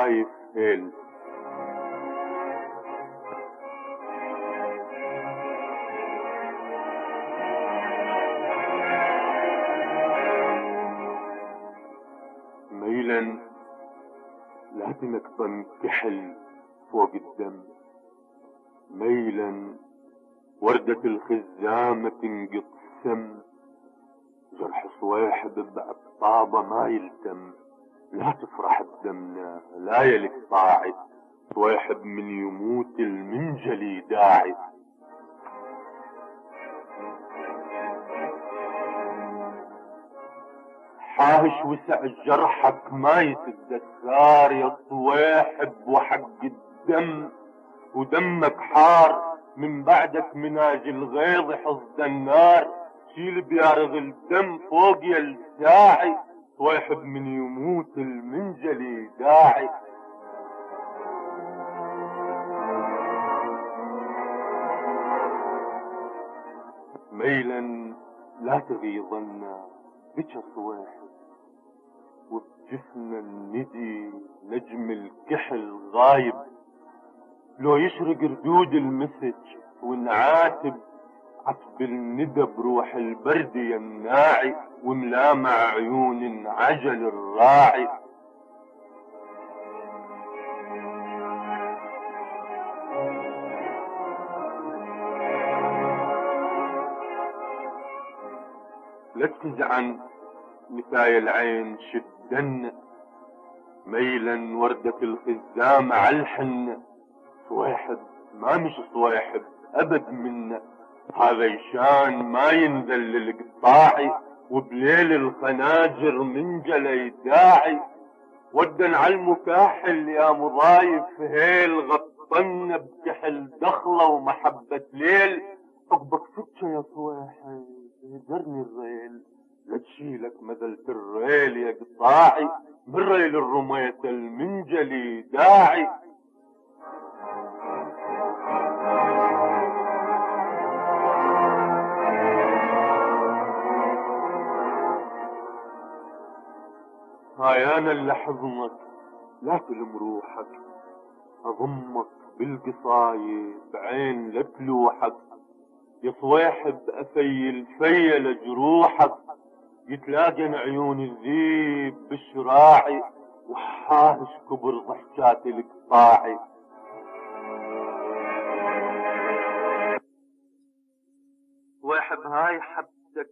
خايف هيل. ميلا لا تنكبن كحل فوق الدم، ميلا وردة الخزامة تنقط سم، جرح صويحب بعطابة ما يلتم. لا تفرح بدمنا لا يلك طاعي، صويحب من يموت المنجلي داعي. حاهش وسع جرحك ما يتذكر يا صويحب وحق الدم، ودمك حار من بعدك مناج الغيظ حصد النار. شيل بيارغ الدم فوق يا الساعي، صويحب من يموت المنجلي داعي. ميلا لا تغيظنا بك صويحب، وبجفنا الندي نجم الكحل غايب. لو يشرق ردود المسج ونعاتب، عتب الندى بروح البرد يمناعي، وملامع عيون عجل الراعي. لا تزعن نفايا العين شدن، ميلا وردة الخزام عالحن. صويحب ما مش صويحب ابد منا، هذا يشان ما ينذل القطاعي، وبليل الخناجر من جلي داعي. ودن عالمكاحل يا مضايف هيل، غطنا بكحل دخلة ومحبة ليل. عقبك فتشة يا صويحب هدرني الريل، لا تشيلك مذلة الريل يا قطاعي، من ريل الرمية المنجلي داعي. هاي انا اللي حضنك لا تلم روحك، اضمك بالقصايد بعين لا تلوحك. يا صويحب افيل فيل جروحك، يتلاقن عيون الذيب بالشراعي، وحاهش كبر ضحكات القطاعي. صويحب هاي حبتك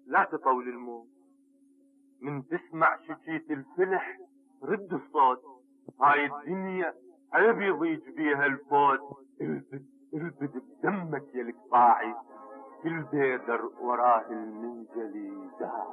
لا تطول الموت، من تسمع شتيت الفلح رد الصوت. هاي الدنيا عيب يضيج بيها الفوت، البد البد بدمك يا القطاعي، كل بيدر وراه المنجلي داعي.